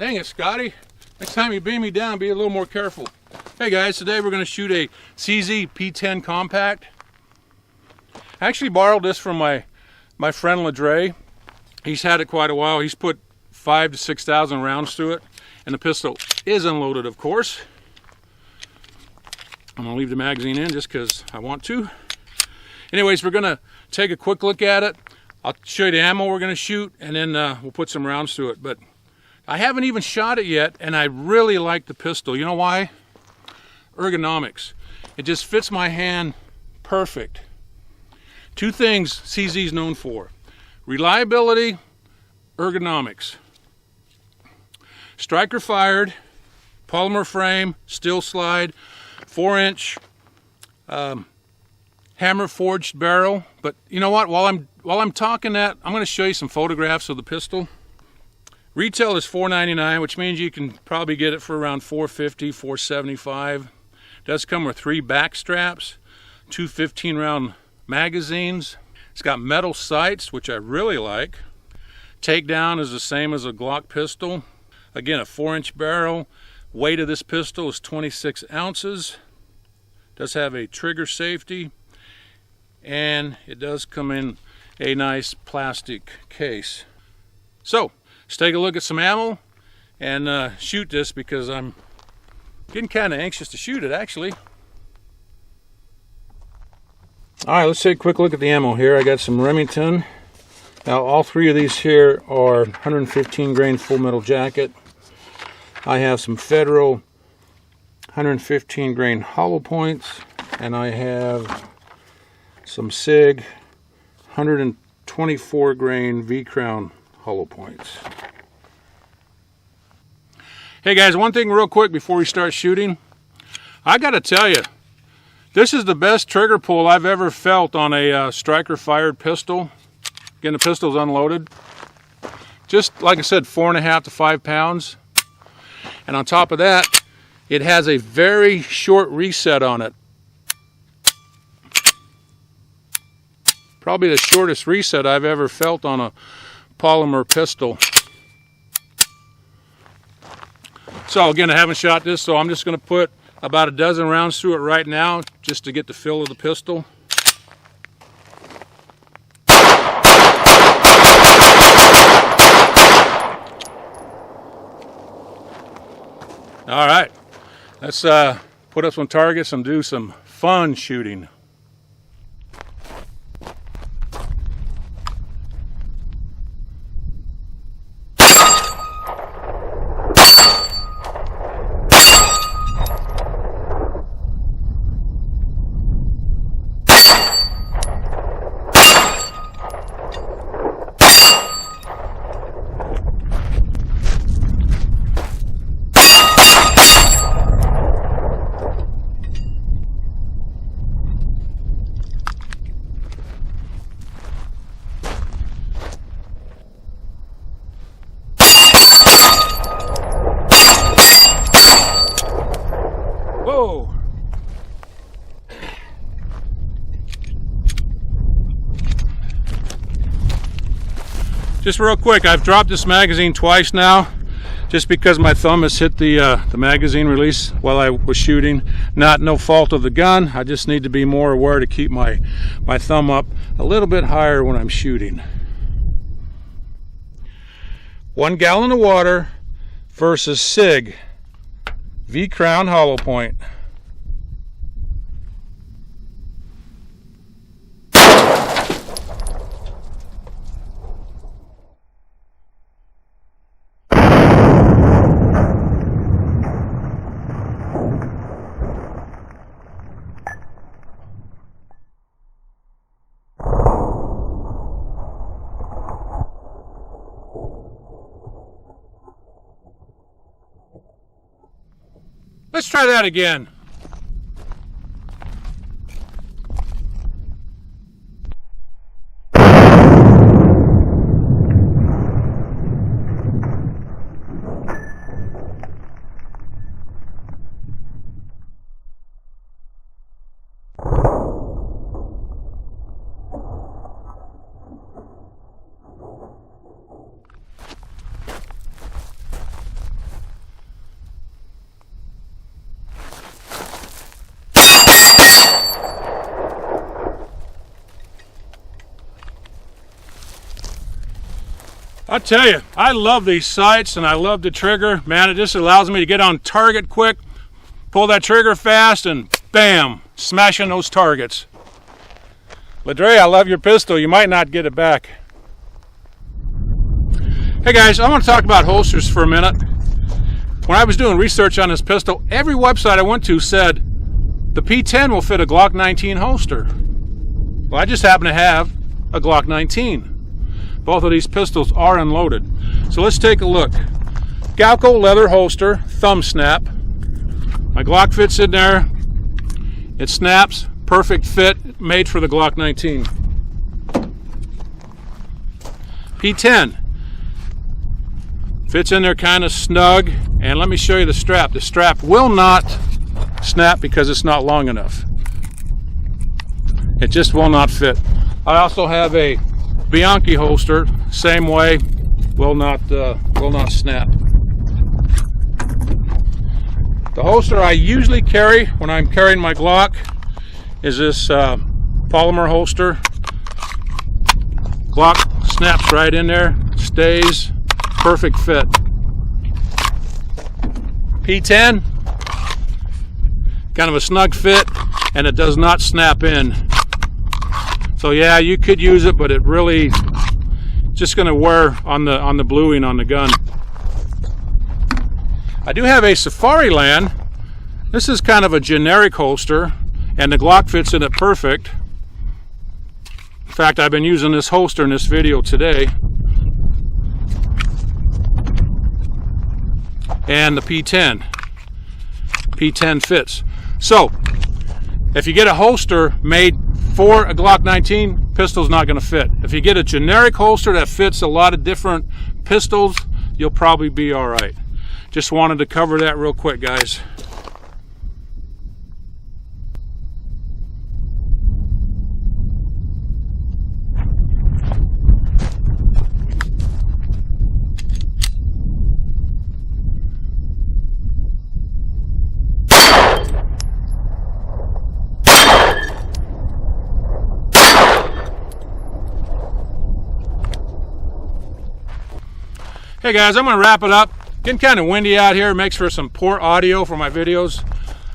Dang it, Scotty. Next time you beam me down, be a little more careful. Hey guys, today we're going to shoot a CZ P-10 compact. I actually borrowed this from my friend Ladre. He's had it quite a while. He's put 5,000 to 6,000 rounds through it, and the pistol is unloaded, of course. I'm going to leave the magazine in just because I want to. Anyways, we're going to take a quick look at it. I'll show you the ammo we're going to shoot, and then we'll put some rounds through it. But I haven't even shot it yet, and I really like the pistol. You know why? Ergonomics. It just fits my hand perfect. Two things CZ is known for: reliability, ergonomics. Striker fired, polymer frame, steel slide, 4-inch hammer forged barrel. But you know what? While I'm talking that, I'm going to show you some photographs of the pistol. Retail is $4.99, which means you can probably get it for around $4.50, $4.75. It does come with 3 back straps, 2 15-round magazines. It's got metal sights, which I really like. Takedown is the same as a Glock pistol. Again, a 4-inch barrel. Weight of this pistol is 26 ounces. Does have a trigger safety, and it does come in a nice plastic case. So let's take a look at some ammo and shoot this, because I'm getting kind of anxious to shoot it, actually. All right, let's take a quick look at the ammo here. I got some Remington. Now, all 3 of these here are 115 grain full metal jacket. I have some Federal 115 grain hollow points, and I have some SIG 124 grain V-Crown hollow points. Hey guys, one thing real quick before we start shooting. I gotta tell you, this is the best trigger pull I've ever felt on a striker fired pistol. Again, the pistol's unloaded. Just like I said, 4.5 to 5 pounds. And on top of that, it has a very short reset on it. Probably the shortest reset I've ever felt on a polymer pistol. So again, I haven't shot this, so I'm just going to put about a dozen rounds through it right now, just to get the feel of the pistol. All right, let's put up some targets and do some fun shooting. Whoa! Just real quick, I've dropped this magazine twice now, just because my thumb has hit the magazine release while I was shooting. No fault of the gun. I just need to be more aware to keep my thumb up a little bit higher when I'm shooting. 1 gallon of water versus SIG V-Crown hollow point. Let's try that again. I tell you, I love these sights and I love the trigger. Man, it just allows me to get on target quick, pull that trigger fast, and bam, smashing those targets. Ladre, I love your pistol. You might not get it back. Hey guys, I want to talk about holsters for a minute. When I was doing research on this pistol, every website I went to said the P-10 will fit a Glock 19 holster. Well, I just happen to have a Glock 19. Both of these pistols are unloaded. So let's take a look. Galco leather holster, thumb snap. My Glock fits in there. It snaps, perfect fit, made for the Glock 19. P-10. Fits in there kind of snug. And let me show you the strap. The strap will not snap because it's not long enough. It just will not fit. I also have a Bianchi holster, same way, will not snap. The holster I usually carry when I'm carrying my Glock is this polymer holster. Glock snaps right in there, stays, perfect fit. P-10, kind of a snug fit, and it does not snap in. So yeah, you could use it, but it really just going to wear on the bluing on the gun. I do have a Safariland. This is kind of a generic holster, and the Glock fits in it perfect. In fact, I've been using this holster in this video today. And the P-10. P-10 fits. So, if you get a holster made for a Glock 19, pistol's not going to fit. If you get a generic holster that fits a lot of different pistols, you'll probably be all right. Just wanted to cover that real quick, guys. Hey guys, I'm going to wrap it up. Getting kind of windy out here, makes for some poor audio for my videos.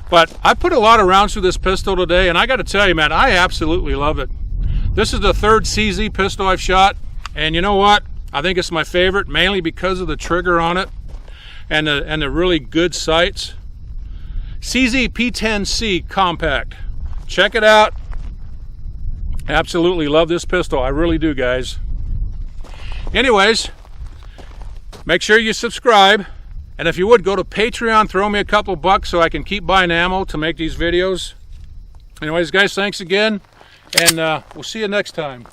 But I put a lot of rounds through this pistol today, and I got to tell you, man, I absolutely love it. This is the third CZ pistol I've shot, and you know what? I think it's my favorite, mainly because of the trigger on it and the really good sights. CZ P-10C Compact. Check it out. Absolutely love this pistol. I really do, guys. Anyways, make sure you subscribe, and if you would, go to Patreon, throw me a couple bucks so I can keep buying ammo to make these videos. Anyways, guys, thanks again, and we'll see you next time.